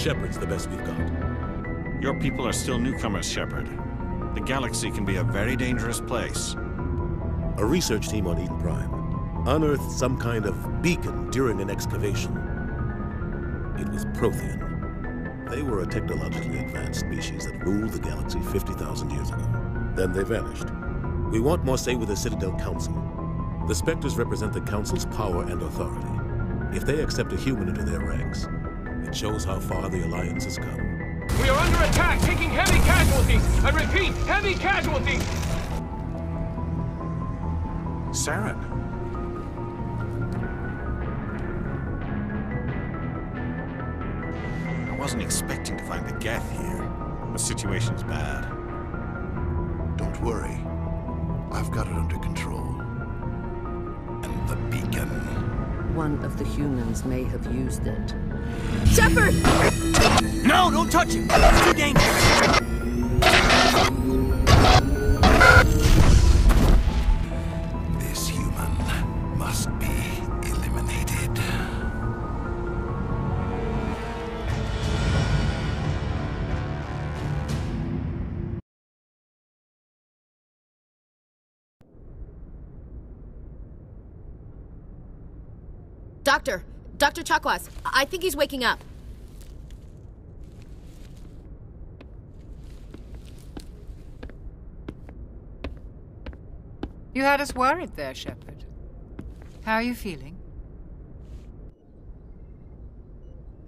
Shepard's the best we've got. Your people are still newcomers, Shepard. The galaxy can be a very dangerous place. A research team on Eden Prime unearthed some kind of beacon during an excavation. It was Prothean. They were a technologically advanced species that ruled the galaxy 50,000 years ago. Then they vanished. We want more say with the Citadel Council. The Spectres represent the Council's power and authority. If they accept a human into their ranks, it shows how far the Alliance has come. We are under attack, taking heavy casualties! I repeat, heavy casualties! Saren. I wasn't expecting to find the Geth here. The situation's bad. Don't worry. I've got it under control. And the beacon. One of the humans may have used it. Shepard! No, don't touch him! It's too dangerous! This human must be eliminated. Dr. Chakwas, I think he's waking up. You had us worried there, Shepard. How are you feeling?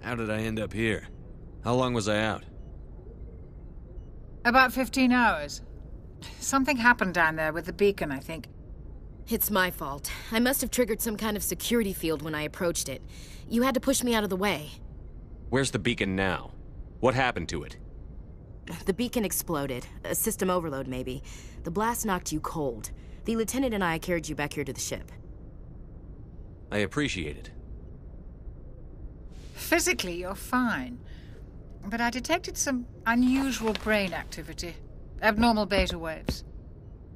How did I end up here? How long was I out? About 15 hours. Something happened down there with the beacon, I think. It's my fault. I must have triggered some kind of security field when I approached it. You had to push me out of the way. Where's the beacon now? What happened to it? The beacon exploded. A system overload, maybe. The blast knocked you cold. The lieutenant and I carried you back here to the ship. I appreciate it. Physically, you're fine. But I detected some unusual brain activity. Abnormal beta waves.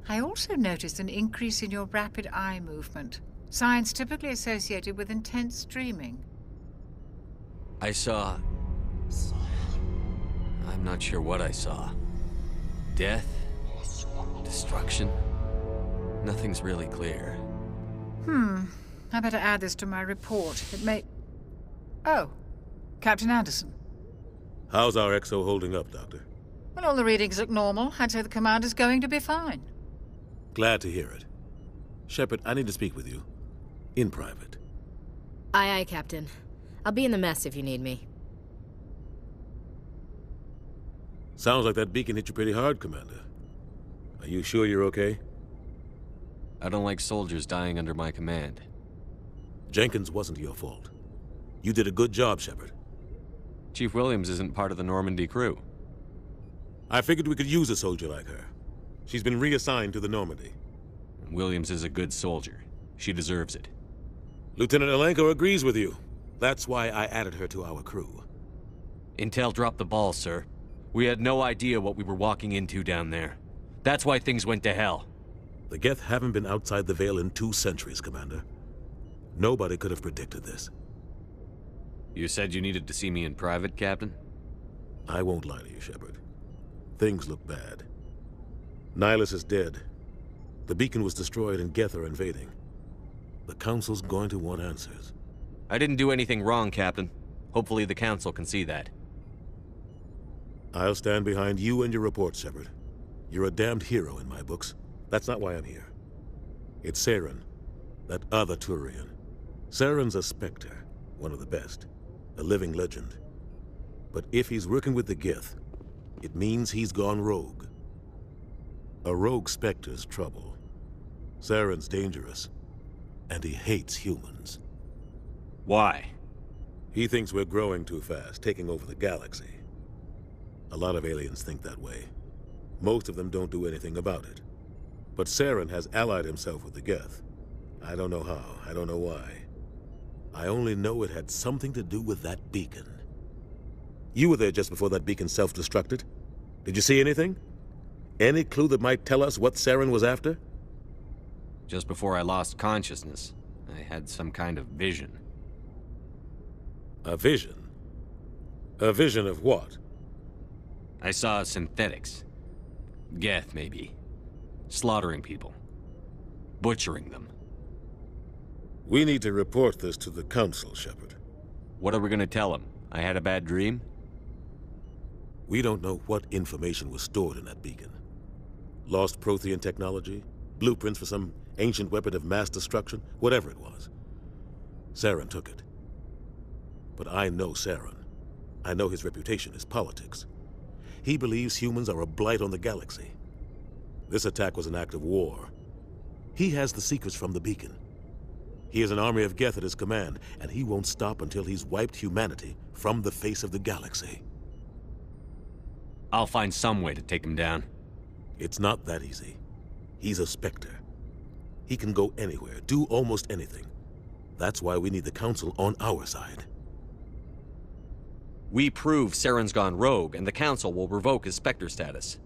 I also noticed an increase in your rapid eye movement. Signs typically associated with intense dreaming. I saw... I'm not sure what I saw. Death? Destruction? Nothing's really clear. I better add this to my report. It may... Oh, Captain Anderson. How's our XO holding up, Doctor? Well, all the readings look normal. I'd say the commander's going to be fine. Glad to hear it. Shepard, I need to speak with you. In private. Aye, Captain. I'll be in the mess if you need me. Sounds like that beacon hit you pretty hard, Commander. Are you sure you're okay? I don't like soldiers dying under my command. Jenkins wasn't your fault. You did a good job, Shepard. Chief Williams isn't part of the Normandy crew. I figured we could use a soldier like her. She's been reassigned to the Normandy. Williams is a good soldier. She deserves it. Lieutenant Alenko agrees with you. That's why I added her to our crew. Intel dropped the ball, sir. We had no idea what we were walking into down there. That's why things went to hell. The Geth haven't been outside the Veil in 2 centuries, Commander. Nobody could have predicted this. You said you needed to see me in private, Captain? I won't lie to you, Shepard. Things look bad. Nihilus is dead. The beacon was destroyed and Geth are invading. The Council's going to want answers. I didn't do anything wrong, Captain. Hopefully the Council can see that. I'll stand behind you and your report, Shepard. You're a damned hero in my books. That's not why I'm here. It's Saren, that other Turian. Saren's a Spectre, one of the best. A living legend. But if he's working with the Geth, it means he's gone rogue. A rogue Spectre's trouble. Saren's dangerous, and he hates humans. Why? He thinks we're growing too fast, taking over the galaxy. A lot of aliens think that way. Most of them don't do anything about it. But Saren has allied himself with the Geth. I don't know how, I don't know why. I only know it had something to do with that beacon. You were there just before that beacon self-destructed. Did you see anything? Any clue that might tell us what Saren was after? Just before I lost consciousness, I had some kind of vision. A vision? A vision of what? I saw synthetics. Geth, maybe. Slaughtering people. Butchering them. We need to report this to the Council, Shepard. What are we gonna tell them? I had a bad dream? We don't know what information was stored in that beacon. Lost Prothean technology? Blueprints for some ancient weapon of mass destruction? Whatever it was. Saren took it. But I know Saren. I know his reputation is politics. He believes humans are a blight on the galaxy. This attack was an act of war. He has the secrets from the beacon. He has an army of Geth at his command, and he won't stop until he's wiped humanity from the face of the galaxy. I'll find some way to take him down. It's not that easy. He's a Spectre. He can go anywhere, do almost anything. That's why we need the Council on our side. We prove Saren's gone rogue, and the Council will revoke his Spectre status.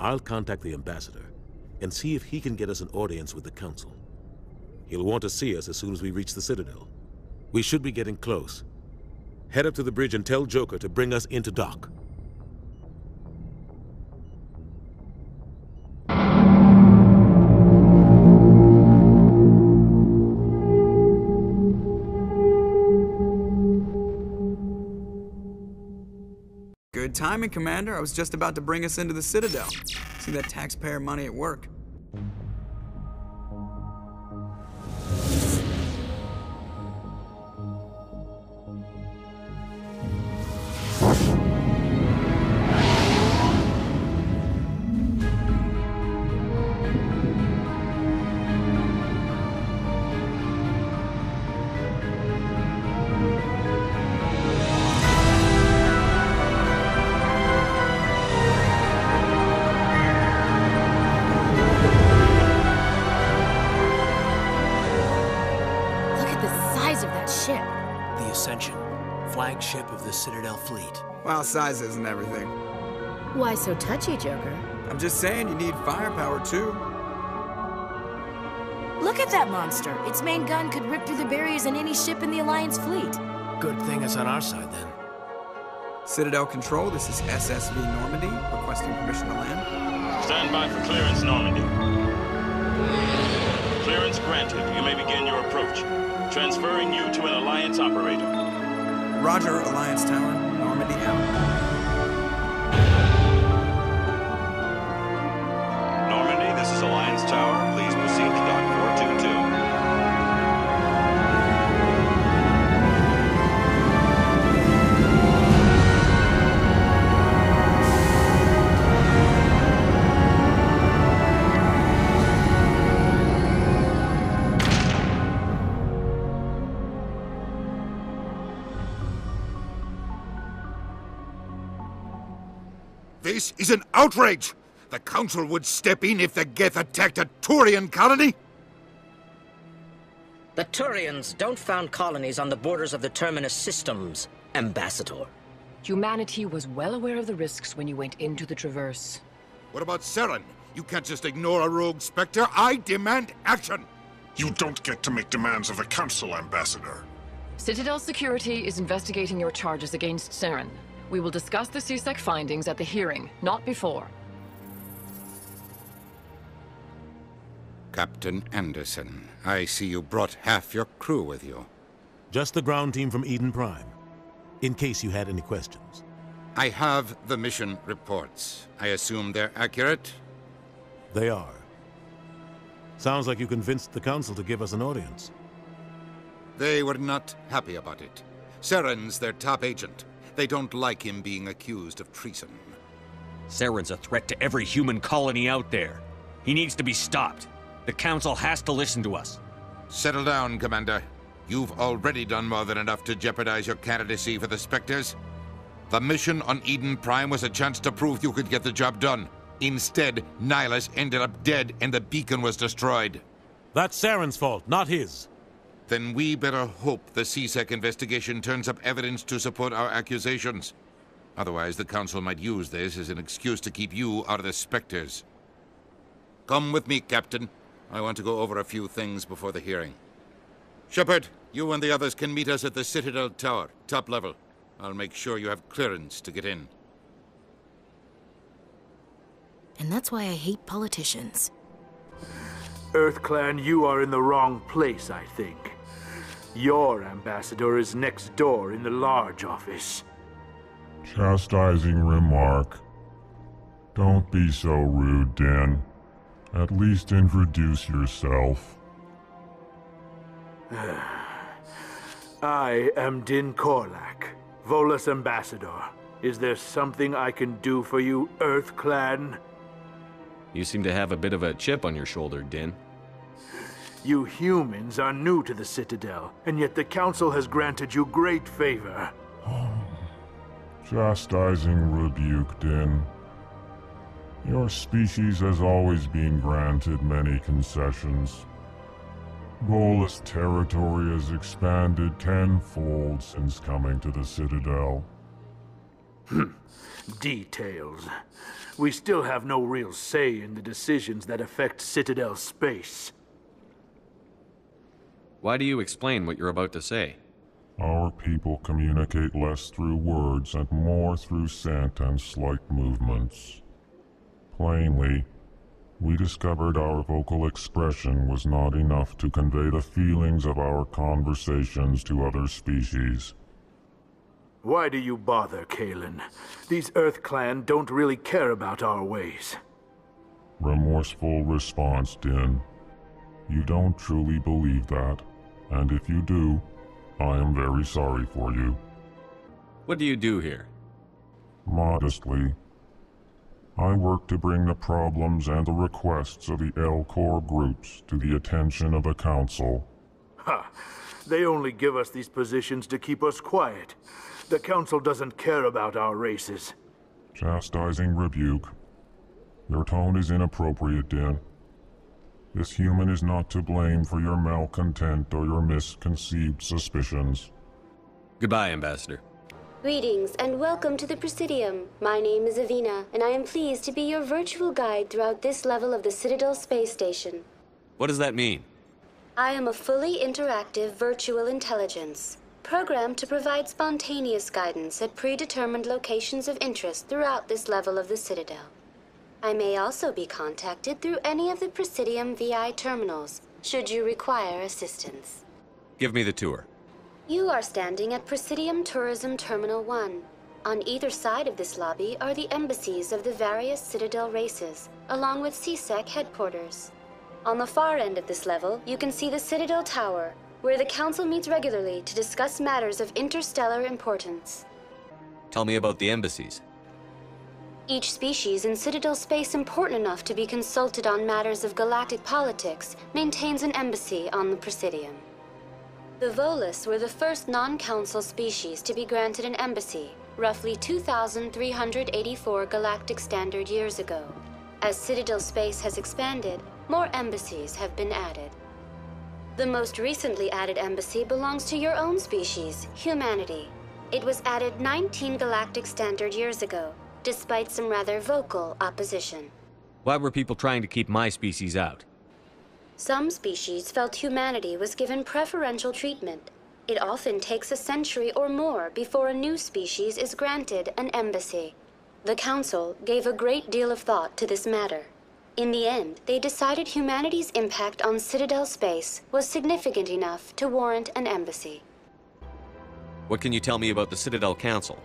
I'll contact the Ambassador and see if he can get us an audience with the Council. He'll want to see us as soon as we reach the Citadel. We should be getting close. Head up to the bridge and tell Joker to bring us into dock. Good timing, Commander. I was just about to bring us into the Citadel. See that taxpayer money at work. Flagship of the Citadel fleet. Well, size isn't everything. Why so touchy, Joker? I'm just saying you need firepower, too. Look at that monster. Its main gun could rip through the barriers in any ship in the Alliance fleet. Good thing it's on our side, then. Citadel Control, this is SSV Normandy, requesting permission to land. Stand by for clearance, Normandy. Clearance granted. You may begin your approach. Transferring you to an Alliance operator. Roger, Alliance Tower. Normandy out. Normandy, this is Alliance Tower. Please proceed to Dock 422. This is an outrage! The Council would step in if the Geth attacked a Turian colony? The Turians don't found colonies on the borders of the Terminus systems, Ambassador. Humanity was well aware of the risks when you went into the Traverse. What about Saren? You can't just ignore a rogue Spectre. I demand action! You don't get to make demands of the Council, Ambassador. Citadel Security is investigating your charges against Saren. We will discuss the CSEC findings at the hearing, not before. Captain Anderson, I see you brought half your crew with you. Just the ground team from Eden Prime, in case you had any questions. I have the mission reports. I assume they're accurate? They are. Sounds like you convinced the Council to give us an audience. They were not happy about it. Saren's their top agent. They don't like him being accused of treason. Saren's a threat to every human colony out there. He needs to be stopped. The Council has to listen to us. Settle down, Commander. You've already done more than enough to jeopardize your candidacy for the Spectres. The mission on Eden Prime was a chance to prove you could get the job done. Instead, Nihilus ended up dead and the beacon was destroyed. That's Saren's fault, not his. Then we better hope the CSEC investigation turns up evidence to support our accusations. Otherwise, the Council might use this as an excuse to keep you out of the Spectres. Come with me, Captain. I want to go over a few things before the hearing. Shepard, you and the others can meet us at the Citadel Tower, top level. I'll make sure you have clearance to get in. And that's why I hate politicians. EarthClan, you are in the wrong place, I think. Your ambassador is next door in the large office. Chastising remark. Don't be so rude, Din. At least introduce yourself. I am Din Korlak, Volus ambassador. Is there something I can do for you, EarthClan? You seem to have a bit of a chip on your shoulder, Din. You humans are new to the Citadel, and yet the Council has granted you great favor. Chastising rebuke, Din. Your species has always been granted many concessions. Volus territory has expanded tenfold since coming to the Citadel. Details. We still have no real say in the decisions that affect Citadel space. Why do you explain what you're about to say? Our people communicate less through words and more through scent and slight movements. Plainly, we discovered our vocal expression was not enough to convey the feelings of our conversations to other species. Why do you bother, Kalen? These EarthClan don't really care about our ways. Remorseful response, Din. You don't truly believe that, and if you do, I am very sorry for you. What do you do here? Modestly, I work to bring the problems and the requests of the L-Corps groups to the attention of the Council. Ha! They only give us these positions to keep us quiet. The Council doesn't care about our races. Chastising rebuke. Your tone is inappropriate, Din. This human is not to blame for your malcontent or your misconceived suspicions. Goodbye, Ambassador. Greetings and welcome to the Presidium. My name is Avina, and I am pleased to be your virtual guide throughout this level of the Citadel Space Station. What does that mean? I am a fully interactive virtual intelligence, programmed to provide spontaneous guidance at predetermined locations of interest throughout this level of the Citadel. I may also be contacted through any of the Presidium VI terminals, should you require assistance. Give me the tour. You are standing at Presidium Tourism Terminal 1. On either side of this lobby are the embassies of the various Citadel races, along with CSEC headquarters. On the far end of this level, you can see the Citadel Tower, where the Council meets regularly to discuss matters of interstellar importance. Tell me about the embassies. Each species in Citadel space important enough to be consulted on matters of galactic politics maintains an embassy on the Presidium. The Volus were the first non-Council species to be granted an embassy, roughly 2,384 galactic standard years ago. As Citadel space has expanded, more embassies have been added. The most recently added embassy belongs to your own species, humanity. It was added 19 galactic standard years ago, despite some rather vocal opposition. Why were people trying to keep my species out? Some species felt humanity was given preferential treatment. It often takes a century or more before a new species is granted an embassy. The Council gave a great deal of thought to this matter. In the end, they decided humanity's impact on Citadel space was significant enough to warrant an embassy. What can you tell me about the Citadel Council?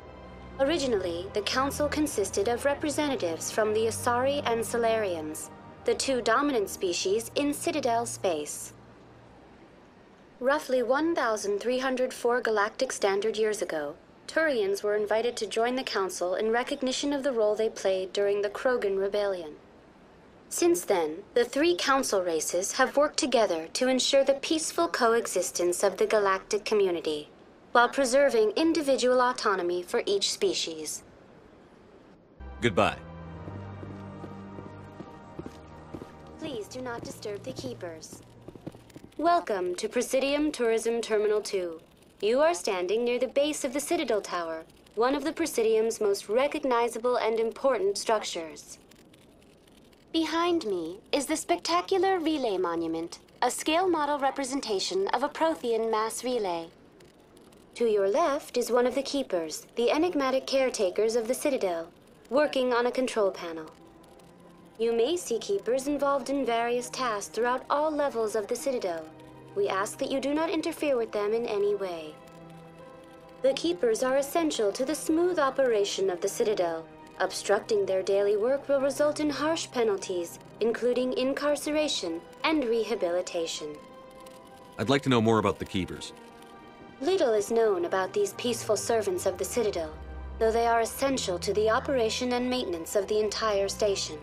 Originally, the Council consisted of representatives from the Asari and Solarians, the two dominant species in Citadel space. Roughly 1,304 galactic standard years ago, Turians were invited to join the Council in recognition of the role they played during the Krogan Rebellion. Since then, the three Council races have worked together to ensure the peaceful coexistence of the galactic community, while preserving individual autonomy for each species. Goodbye. Please do not disturb the keepers. Welcome to Presidium Tourism Terminal 2. You are standing near the base of the Citadel Tower, one of the Presidium's most recognizable and important structures. Behind me is the spectacular Relay Monument, a scale model representation of a Prothean mass relay. To your left is one of the Keepers, the enigmatic caretakers of the Citadel, working on a control panel. You may see Keepers involved in various tasks throughout all levels of the Citadel. We ask that you do not interfere with them in any way. The Keepers are essential to the smooth operation of the Citadel. Obstructing their daily work will result in harsh penalties, including incarceration and rehabilitation. I'd like to know more about the Keepers. Little is known about these peaceful servants of the Citadel, though they are essential to the operation and maintenance of the entire station.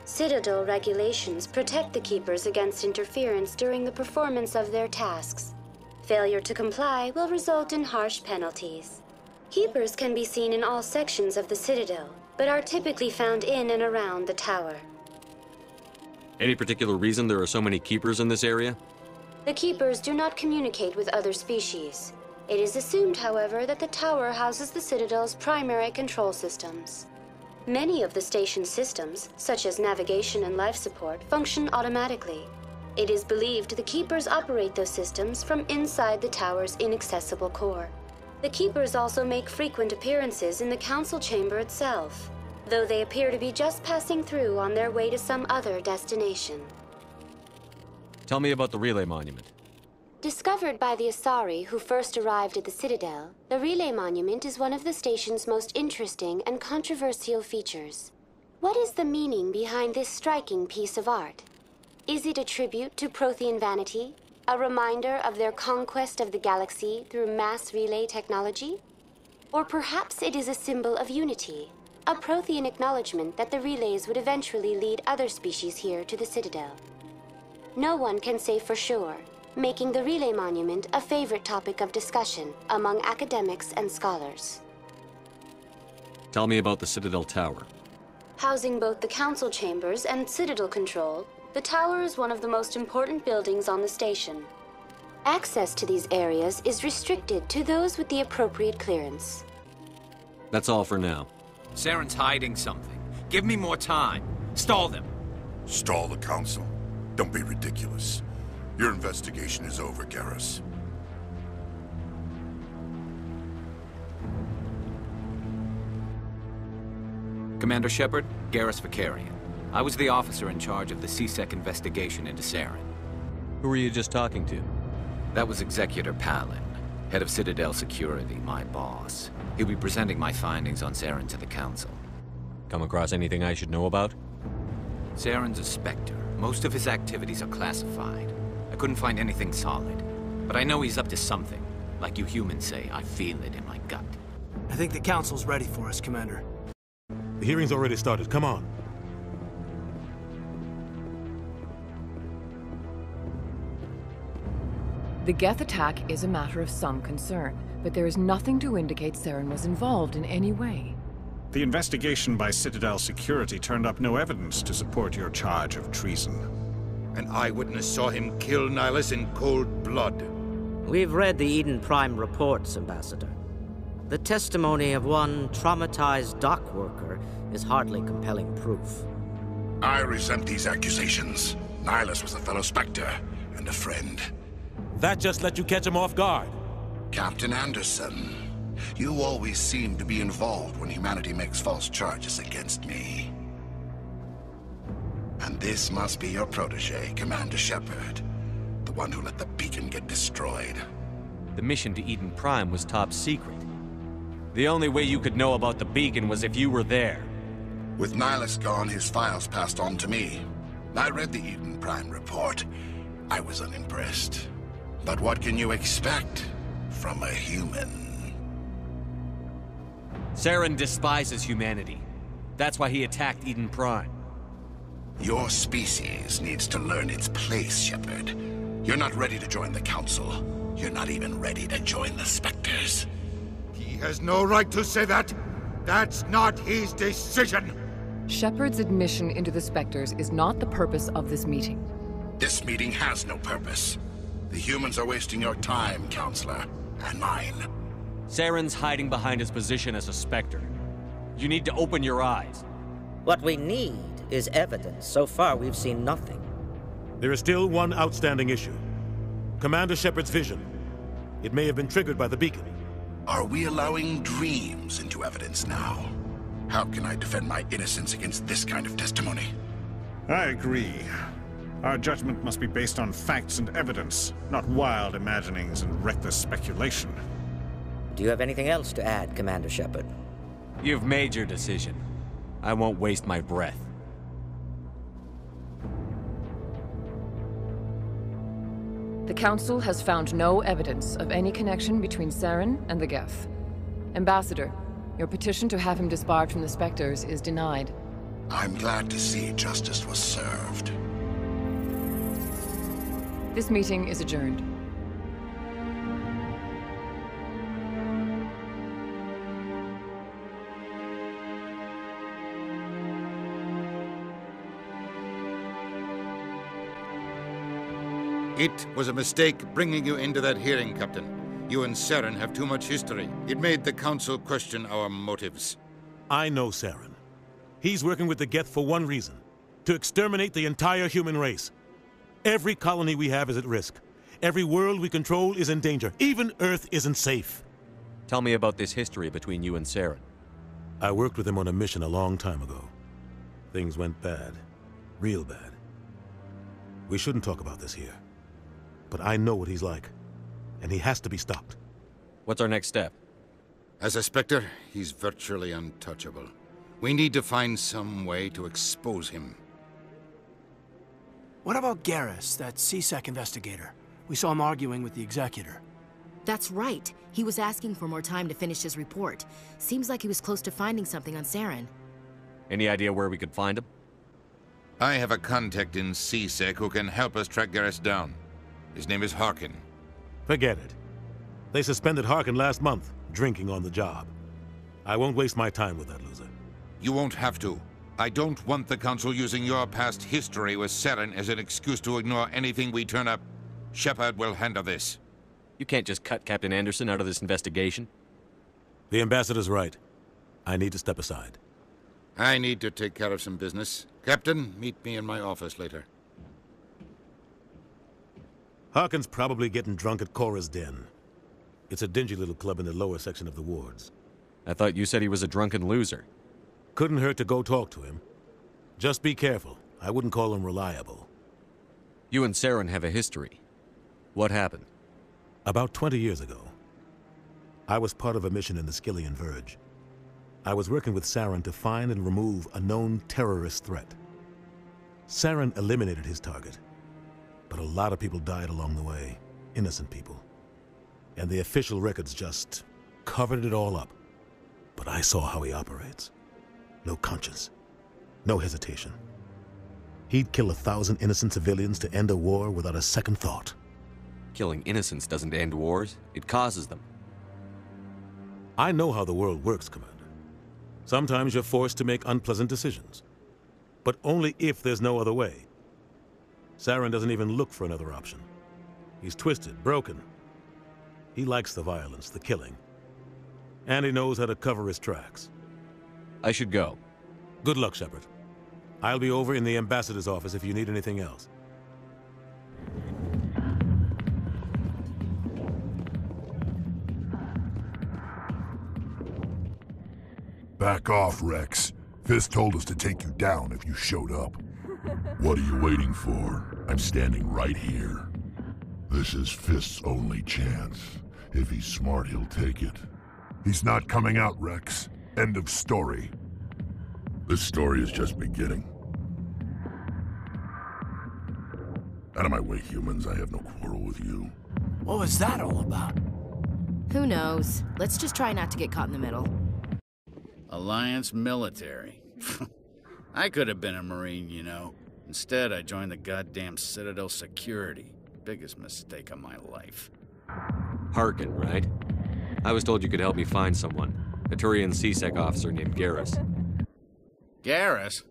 Citadel regulations protect the Keepers against interference during the performance of their tasks. Failure to comply will result in harsh penalties. Keepers can be seen in all sections of the Citadel, but are typically found in and around the tower. Any particular reason there are so many Keepers in this area? The Keepers do not communicate with other species. It is assumed, however, that the tower houses the Citadel's primary control systems. Many of the station's systems, such as navigation and life support, function automatically. It is believed the Keepers operate those systems from inside the tower's inaccessible core. The Keepers also make frequent appearances in the Council chamber itself, though they appear to be just passing through on their way to some other destination. Tell me about the relay monument. Discovered by the Asari who first arrived at the Citadel, the relay monument is one of the station's most interesting and controversial features. What is the meaning behind this striking piece of art? Is it a tribute to Prothean vanity? A reminder of their conquest of the galaxy through mass relay technology? Or perhaps it is a symbol of unity, a Prothean acknowledgement that the relays would eventually lead other species here to the Citadel. No one can say for sure, making the relay monument a favorite topic of discussion among academics and scholars. Tell me about the Citadel Tower. Housing both the Council chambers and Citadel control, the tower is one of the most important buildings on the station. Access to these areas is restricted to those with the appropriate clearance. That's all for now. Saren's hiding something. Give me more time. Stall them. Stall the Council? Don't be ridiculous. Your investigation is over, Garrus. Commander Shepard, Garrus Vicarian. I was the officer in charge of the CSEC investigation into Saren. Who were you just talking to? That was Executor Palin, head of Citadel Security, my boss. He'll be presenting my findings on Saren to the Council. Come across anything I should know about? Saren's a Spectre. Most of his activities are classified. I couldn't find anything solid. But I know he's up to something. Like you humans say, I feel it in my gut. I think the Council's ready for us, Commander. The hearing's already started. Come on. The Geth attack is a matter of some concern, but there is nothing to indicate Saren was involved in any way. The investigation by Citadel Security turned up no evidence to support your charge of treason. An eyewitness saw him kill Nihilus in cold blood. We've read the Eden Prime reports, Ambassador. The testimony of one traumatized dock worker is hardly compelling proof. I resent these accusations. Nihilus was a fellow Spectre and a friend. That just let you catch him off guard. Captain Anderson, you always seem to be involved when humanity makes false charges against me. And this must be your protege, Commander Shepard. The one who let the beacon get destroyed. The mission to Eden Prime was top secret. The only way you could know about the beacon was if you were there. With Nihilus gone, his files passed on to me. I read the Eden Prime report. I was unimpressed. But what can you expect from a human? Saren despises humanity. That's why he attacked Eden Prime. Your species needs to learn its place, Shepard. You're not ready to join the Council. You're not even ready to join the Spectres. He has no right to say that. That's not his decision. Shepard's admission into the Spectres is not the purpose of this meeting. This meeting has no purpose. The humans are wasting your time, Counselor, and mine. Saren's hiding behind his position as a Spectre. You need to open your eyes. What we need is evidence. So far, we've seen nothing. There is still one outstanding issue. Commander Shepard's vision. It may have been triggered by the beacon. Are we allowing dreams into evidence now? How can I defend my innocence against this kind of testimony? I agree. Our judgment must be based on facts and evidence, not wild imaginings and reckless speculation. Do you have anything else to add, Commander Shepard? You've made your decision. I won't waste my breath. The Council has found no evidence of any connection between Saren and the Geth. Ambassador, your petition to have him disbarred from the Spectres is denied. I'm glad to see justice was served. This meeting is adjourned. It was a mistake bringing you into that hearing, Captain. You and Saren have too much history. It made the Council question our motives. I know Saren. He's working with the Geth for one reason: to exterminate the entire human race. Every colony we have is at risk. Every world we control is in danger. Even Earth isn't safe. Tell me about this history between you and Saren. I worked with him on a mission a long time ago. Things went bad. Real bad. We shouldn't talk about this here. But I know what he's like, and he has to be stopped. What's our next step? As a Spectre, he's virtually untouchable. We need to find some way to expose him. What about Garrus, that CSEC investigator? We saw him arguing with the Executor. That's right. He was asking for more time to finish his report. Seems like he was close to finding something on Saren. Any idea where we could find him? I have a contact in CSEC who can help us track Garrus down. His name is Harkin. Forget it. They suspended Harkin last month, drinking on the job. I won't waste my time with that loser. You won't have to. I don't want the Council using your past history with Saren as an excuse to ignore anything we turn up. Shepard will handle this. You can't just cut Captain Anderson out of this investigation. The Ambassador's right. I need to step aside. I need to take care of some business. Captain, meet me in my office later. Harkin's probably getting drunk at Cora's Den. It's a dingy little club in the lower section of the wards. I thought you said he was a drunken loser. Couldn't hurt to go talk to him. Just be careful. I wouldn't call him reliable. You and Saren have a history. What happened? About 20 years ago, I was part of a mission in the Skillian Verge. I was working with Saren to find and remove a known terrorist threat. Saren eliminated his target, but a lot of people died along the way, innocent people. And the official records just covered it all up. But I saw how he operates. No conscience, no hesitation. He'd kill 1,000 innocent civilians to end a war without a second thought. Killing innocents doesn't end wars, it causes them. I know how the world works, Commander. Sometimes you're forced to make unpleasant decisions. But only if there's no other way. Saren doesn't even look for another option. He's twisted, broken. He likes the violence, the killing. And he knows how to cover his tracks. I should go. Good luck, Shepard. I'll be over in the Ambassador's office if you need anything else. Back off, Rex. Fist told us to take you down if you showed up. What are you waiting for? I'm standing right here. This is Fist's only chance. If he's smart, he'll take it. He's not coming out, Rex. End of story. This story is just beginning. Out of my way, humans. I have no quarrel with you. What was that all about? Who knows? Let's just try not to get caught in the middle. Alliance military. I could have been a Marine, you know. Instead, I joined the goddamn Citadel security. Biggest mistake of my life. Harkin, right? I was told you could help me find someone. A Turian CSEC officer named Garrus. Garrus?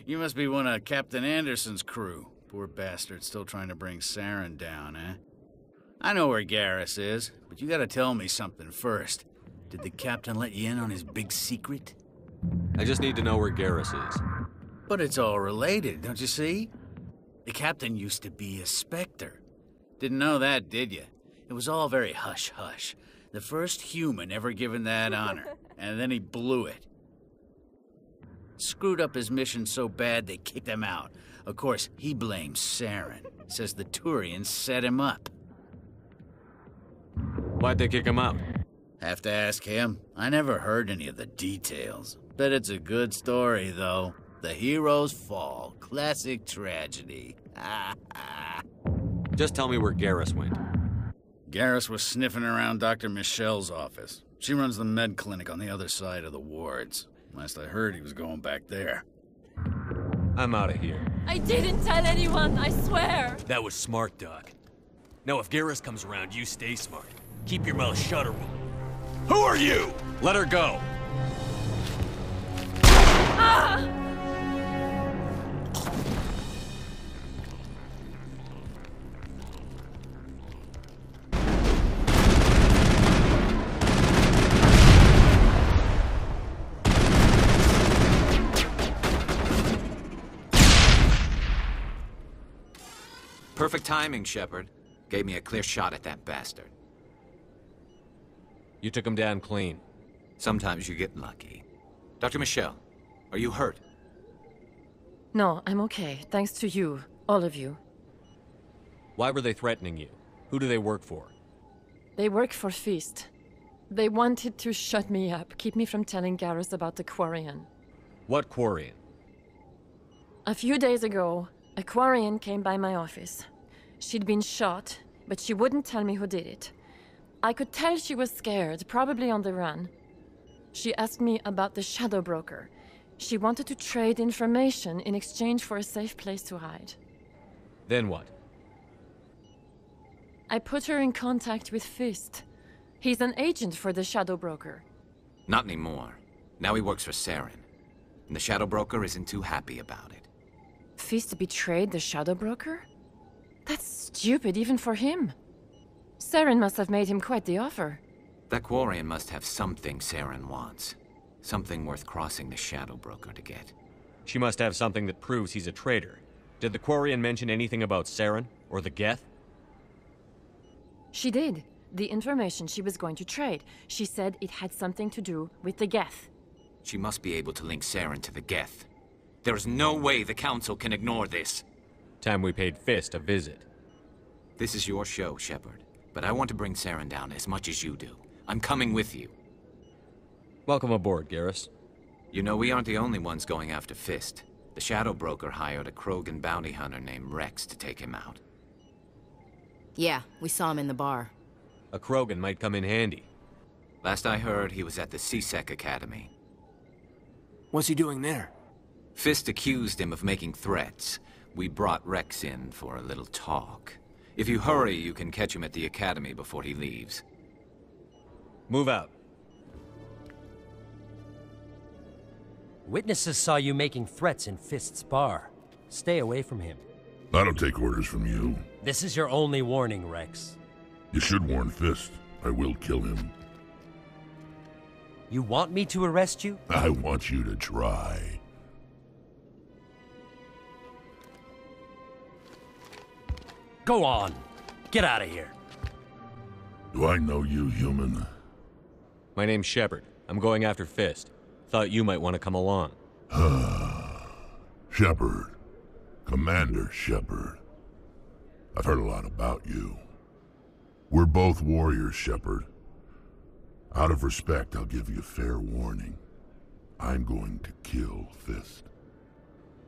You must be one of Captain Anderson's crew. Poor bastard still trying to bring Saren down, eh? I know where Garrus is, but you gotta tell me something first. Did the captain let you in on his big secret? I just need to know where Garrus is. But it's all related, don't you see? The captain used to be a Spectre. Didn't know that, did you? It was all very hush-hush. The first human ever given that honor, and then he blew it. Screwed up his mission so bad they kicked him out. Of course, he blames Saren. Says the Turians set him up. Why'd they kick him out? Have to ask him. I never heard any of the details. Bet it's a good story, though. The hero's fall. Classic tragedy. Just tell me where Garrus went. Garrus was sniffing around Dr. Michelle's office. She runs the med clinic on the other side of the wards. Last I heard, he was going back there. I'm out of here. I didn't tell anyone, I swear! That was smart, Doc. Now, if Garrus comes around, you stay smart. Keep your mouth shut or... Who are you? Let her go. Ah! Perfect timing, Shepard. Gave me a clear shot at that bastard. You took him down clean. Sometimes you get lucky. Dr. Michelle, are you hurt? No, I'm okay. Thanks to you. All of you. Why were they threatening you? Who do they work for? They work for Feast. They wanted to shut me up, keep me from telling Garrus about the Quarian. What Quarian? A few days ago, a Quarian came by my office. She'd been shot, but she wouldn't tell me who did it. I could tell she was scared, probably on the run. She asked me about the Shadow Broker. She wanted to trade information in exchange for a safe place to hide. Then what? I put her in contact with Fist. He's an agent for the Shadow Broker. Not anymore. Now he works for Saren. And the Shadow Broker isn't too happy about it. Fist betrayed the Shadow Broker? That's stupid even for him. Saren must have made him quite the offer. That Quarian must have something Saren wants. Something worth crossing the Shadow Broker to get. She must have something that proves he's a traitor. Did the Quarian mention anything about Saren or the Geth? She did. The information she was going to trade. She said it had something to do with the Geth. She must be able to link Saren to the Geth. There's no way the Council can ignore this. Time we paid Fist a visit. This is your show, Shepard. But I want to bring Saren down as much as you do. I'm coming with you. Welcome aboard, Garrus. You know, we aren't the only ones going after Fist. The Shadow Broker hired a Krogan bounty hunter named Rex to take him out. Yeah, we saw him in the bar. A Krogan might come in handy. Last I heard, he was at the CSEC Academy. What's he doing there? Fist accused him of making threats. We brought Rex in for a little talk. If you hurry, you can catch him at the Academy before he leaves. Move out. Witnesses saw you making threats in Fist's bar. Stay away from him. I don't take orders from you. This is your only warning, Rex. You should warn Fist. I will kill him. You want me to arrest you? I want you to try. Go on. Get out of here. Do I know you, human? My name's Shepard. I'm going after Fist. Thought you might want to come along. Shepard. Commander Shepard. I've heard a lot about you. We're both warriors, Shepard. Out of respect, I'll give you fair warning. I'm going to kill Fist.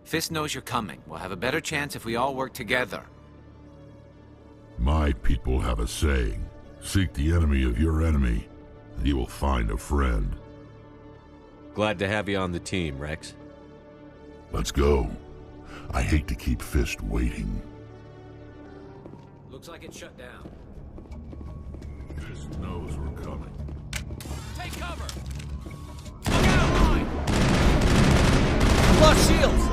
Fist knows you're coming. We'll have a better chance if we all work together. My people have a saying. Seek the enemy of your enemy, and you will find a friend. Glad to have you on the team, Rex. Let's go. I hate to keep Fist waiting. Looks like it's shut down. Fist knows we're coming. Take cover! Look out, line! Lost shields!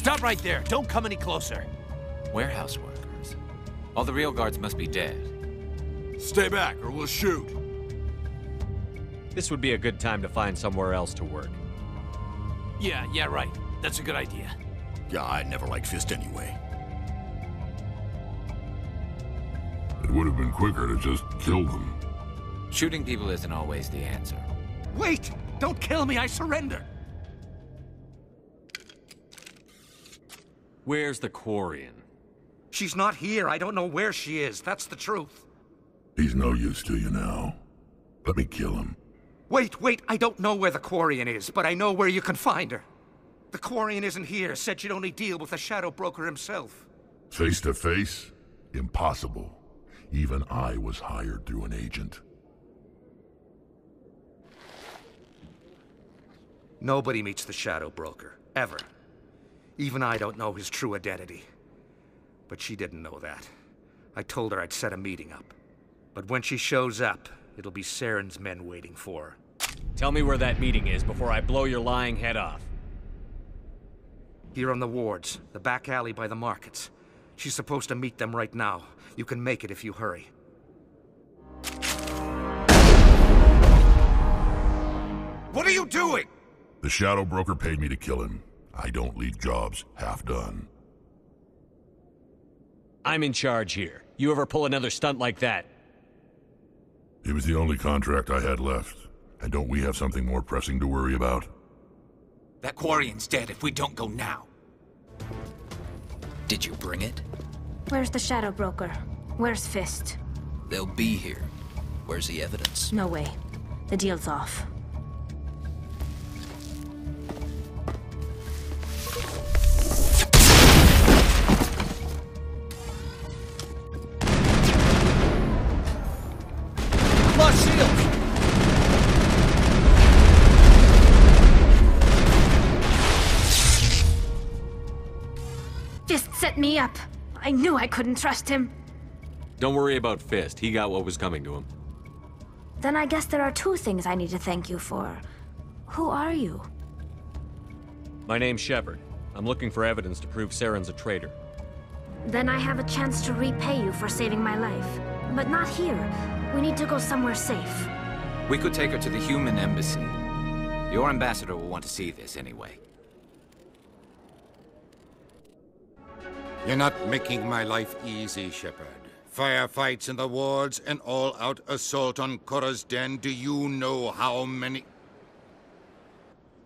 Stop right there. Don't come any closer. Warehouse workers. All the real guards must be dead. Stay back, or we'll shoot. This would be a good time to find somewhere else to work. Yeah, right. That's a good idea. Yeah, I never liked Fist anyway. It would have been quicker to just kill them. Shooting people isn't always the answer. Wait! Don't kill me, I surrender! Where's the Quarian? She's not here. I don't know where she is. That's the truth. He's no use to you now. Let me kill him. Wait. I don't know where the Quarian is, but I know where you can find her. The Quarian isn't here. Said she'd only deal with the Shadow Broker himself. Face to face? Impossible. Even I was hired through an agent. Nobody meets the Shadow Broker, ever. Even I don't know his true identity. But she didn't know that. I told her I'd set a meeting up. But when she shows up, it'll be Saren's men waiting for her. Tell me where that meeting is before I blow your lying head off. Here on the wards, the back alley by the markets. She's supposed to meet them right now. You can make it if you hurry. What are you doing? The Shadow Broker paid me to kill him. I don't leave jobs half done. I'm in charge here. You ever pull another stunt like that? It was the only contract I had left. And don't we have something more pressing to worry about? That Quarian's dead if we don't go now. Did you bring it? Where's the Shadow Broker? Where's Fist? They'll be here. Where's the evidence? No way. The deal's off. Lost shield! Fist set me up. I knew I couldn't trust him. Don't worry about Fist. He got what was coming to him. Then I guess there are two things I need to thank you for. Who are you? My name's Shepard. I'm looking for evidence to prove Saren's a traitor. Then I have a chance to repay you for saving my life. But not here. We need to go somewhere safe. We could take her to the human embassy. Your ambassador will want to see this anyway. You're not making my life easy, Shepard. Firefights in the wards, an all-out assault on Korra's den. Do you know how many...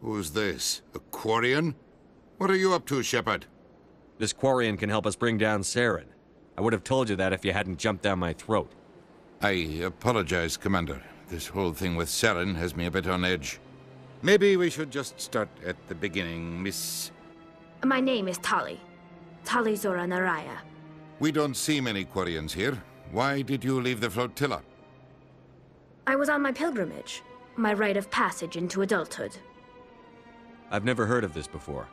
Who's this? A Quarian? What are you up to, Shepard? This Quarian can help us bring down Saren. I would have told you that if you hadn't jumped down my throat. I apologize, Commander. This whole thing with Saren has me a bit on edge. Maybe we should just start at the beginning, Miss... My name is Tali. Tali Zora Naraya. We don't see many Quarians here. Why did you leave the flotilla? I was on my pilgrimage. My rite of passage into adulthood. I've never heard of this before.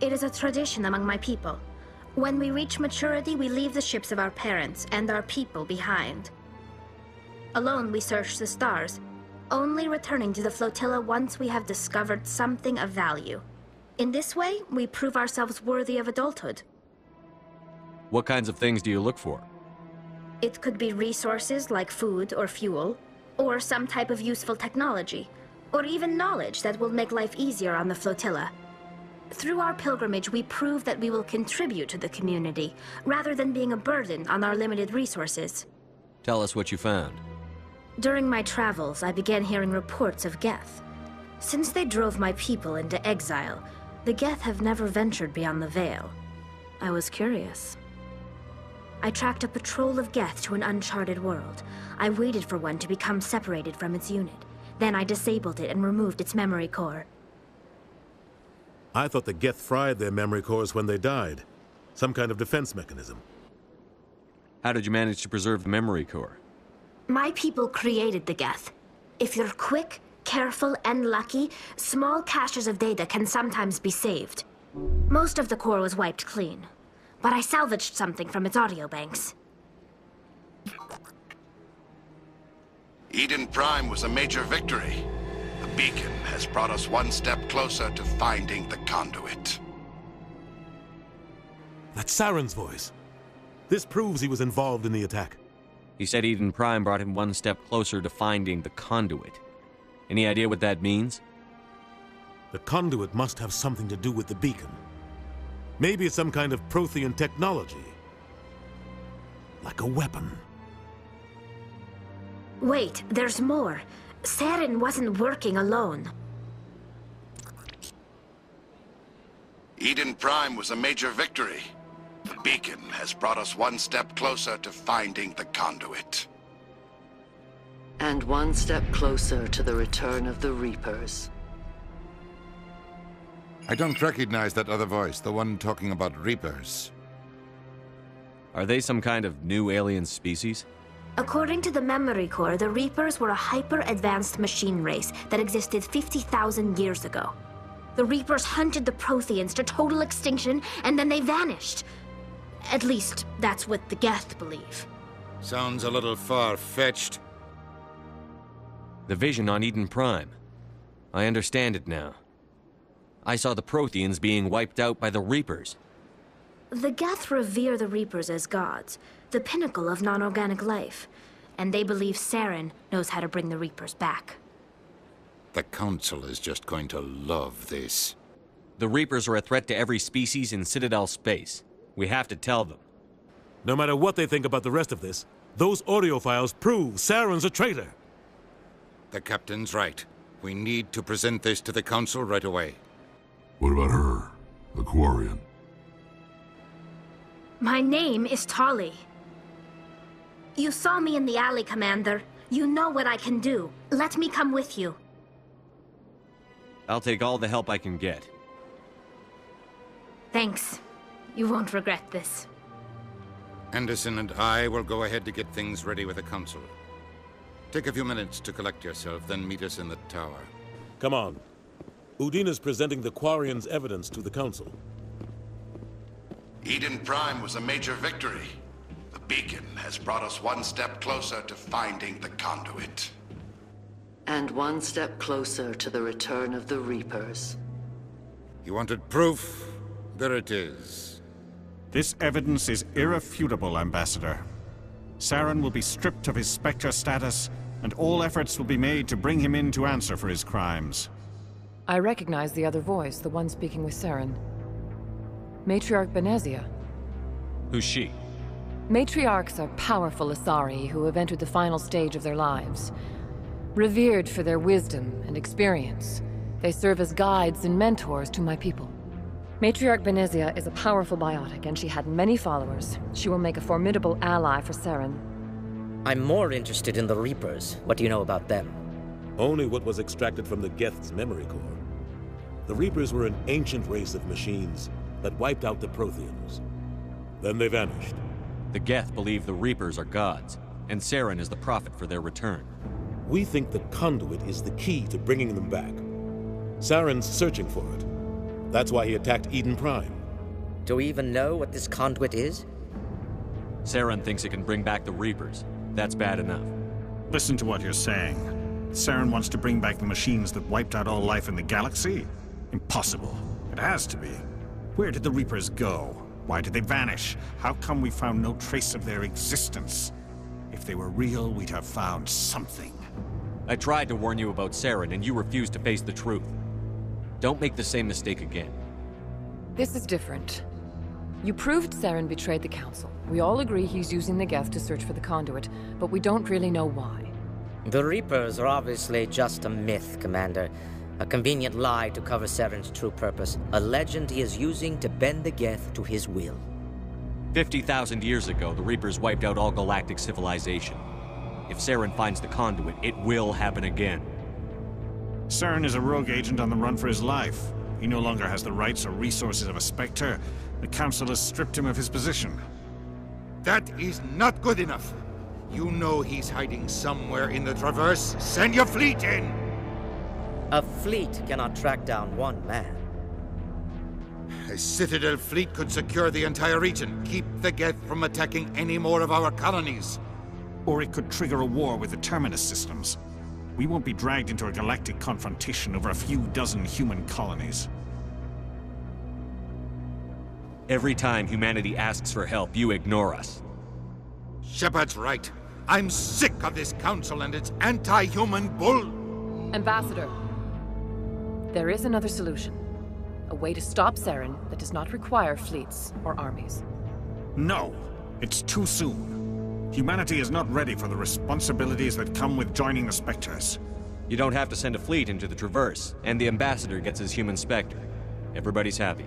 It is a tradition among my people. When we reach maturity, we leave the ships of our parents and our people behind. Alone, we search the stars, only returning to the flotilla once we have discovered something of value. In this way, we prove ourselves worthy of adulthood. What kinds of things do you look for? It could be resources like food or fuel, or some type of useful technology, or even knowledge that will make life easier on the flotilla. Through our pilgrimage, we prove that we will contribute to the community, rather than being a burden on our limited resources. Tell us what you found. During my travels, I began hearing reports of Geth. Since they drove my people into exile, the Geth have never ventured beyond the Veil. I was curious. I tracked a patrol of Geth to an uncharted world. I waited for one to become separated from its unit. Then I disabled it and removed its memory core. I thought the Geth fried their memory cores when they died. Some kind of defense mechanism. How did you manage to preserve the memory core? My people created the Geth. If you're quick, careful, and lucky, small caches of data can sometimes be saved. Most of the core was wiped clean, but I salvaged something from its audio banks. Eden Prime was a major victory. The beacon has brought us one step closer to finding the conduit. That's Saren's voice. This proves he was involved in the attack. He said Eden Prime brought him one step closer to finding the conduit. Any idea what that means? The conduit must have something to do with the beacon. Maybe it's some kind of Prothean technology. Like a weapon. Wait, there's more. Saren wasn't working alone. Eden Prime was a major victory. The beacon has brought us one step closer to finding the conduit. And one step closer to the return of the Reapers. I don't recognize that other voice, the one talking about Reapers. Are they some kind of new alien species? According to the Memory Core, the Reapers were a hyper-advanced machine race that existed 50,000 years ago. The Reapers hunted the Protheans to total extinction, and then they vanished. At least, that's what the Geth believe. Sounds a little far-fetched. The vision on Eden Prime. I understand it now. I saw the Protheans being wiped out by the Reapers. The Geth revere the Reapers as gods, the pinnacle of non-organic life. And they believe Saren knows how to bring the Reapers back. The Council is just going to love this. The Reapers are a threat to every species in Citadel space. We have to tell them. No matter what they think about the rest of this, those audio files prove Saren's a traitor. The Captain's right. We need to present this to the Council right away. What about her? The Quarian? My name is Tali. You saw me in the alley, Commander. You know what I can do. Let me come with you. I'll take all the help I can get. Thanks. You won't regret this. Anderson and I will go ahead to get things ready with the Council. Take a few minutes to collect yourself, then meet us in the tower. Come on. Udina's presenting the Quarian's evidence to the Council. Eden Prime was a major victory. The beacon has brought us one step closer to finding the conduit. And one step closer to the return of the Reapers. You wanted proof? There it is. This evidence is irrefutable, Ambassador. Saren will be stripped of his Spectre status, and all efforts will be made to bring him in to answer for his crimes. I recognize the other voice, the one speaking with Saren. Matriarch Benezia. Who's she? Matriarchs are powerful Asari who have entered the final stage of their lives. Revered for their wisdom and experience, they serve as guides and mentors to my people. Matriarch Benezia is a powerful biotic, and she had many followers. She will make a formidable ally for Saren. I'm more interested in the Reapers. What do you know about them? Only what was extracted from the Geth's memory core. The Reapers were an ancient race of machines that wiped out the Protheans. Then they vanished. The Geth believe the Reapers are gods, and Saren is the prophet for their return. We think the conduit is the key to bringing them back. Saren's searching for it. That's why he attacked Eden Prime. Do we even know what this conduit is? Saren thinks it can bring back the Reapers. That's bad enough. Listen to what you're saying. Saren wants to bring back the machines that wiped out all life in the galaxy? Impossible. It has to be. Where did the Reapers go? Why did they vanish? How come we found no trace of their existence? If they were real, we'd have found something. I tried to warn you about Saren, and you refused to face the truth. Don't make the same mistake again. This is different. You proved Saren betrayed the Council. We all agree he's using the Geth to search for the conduit, but we don't really know why. The Reapers are obviously just a myth, Commander. A convenient lie to cover Saren's true purpose. A legend he is using to bend the Geth to his will. 50,000 years ago, the Reapers wiped out all galactic civilization. If Saren finds the conduit, it will happen again. Saren is a rogue agent on the run for his life. He no longer has the rights or resources of a Spectre. The Council has stripped him of his position. That is not good enough. You know he's hiding somewhere in the Traverse. Send your fleet in! A fleet cannot track down one man. A Citadel fleet could secure the entire region, keep the Geth from attacking any more of our colonies. Or it could trigger a war with the Terminus systems. We won't be dragged into a galactic confrontation over a few dozen human colonies. Every time humanity asks for help, you ignore us. Shepard's right. I'm sick of this council and its anti-human bull. Ambassador, there is another solution. A way to stop Saren that does not require fleets or armies. No, it's too soon. Humanity is not ready for the responsibilities that come with joining the Spectres. You don't have to send a fleet into the Traverse, and the Ambassador gets his human Spectre. Everybody's happy.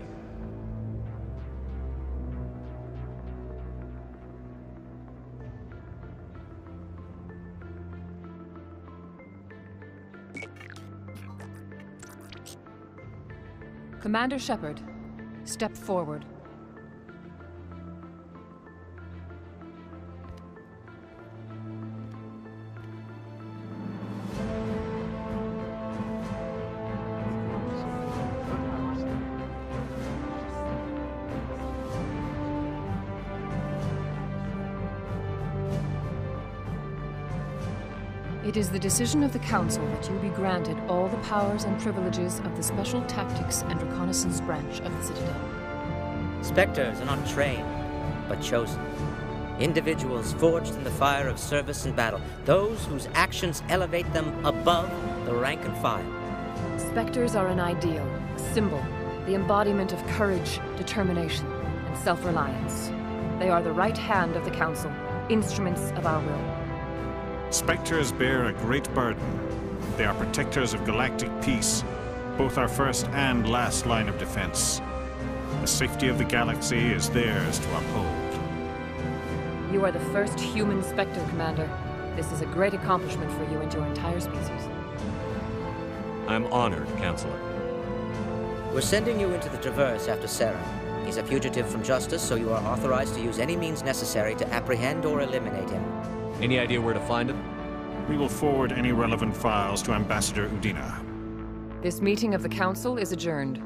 Commander Shepard, step forward. It is the decision of the Council that you be granted all the powers and privileges of the Special Tactics and Reconnaissance Branch of the Citadel. Spectres are not trained, but chosen. Individuals forged in the fire of service and battle. Those whose actions elevate them above the rank and file. Spectres are an ideal, a symbol, the embodiment of courage, determination, and self-reliance. They are the right hand of the Council, instruments of our will. Spectres bear a great burden. They are protectors of galactic peace, both our first and last line of defense. The safety of the galaxy is theirs to uphold. You are the first human Spectre, Commander. This is a great accomplishment for you and your entire species. I'm honored, Counselor. We're sending you into the Traverse after Saren. He's a fugitive from justice, so you are authorized to use any means necessary to apprehend or eliminate him. Any idea where to find him? We will forward any relevant files to Ambassador Udina. This meeting of the Council is adjourned.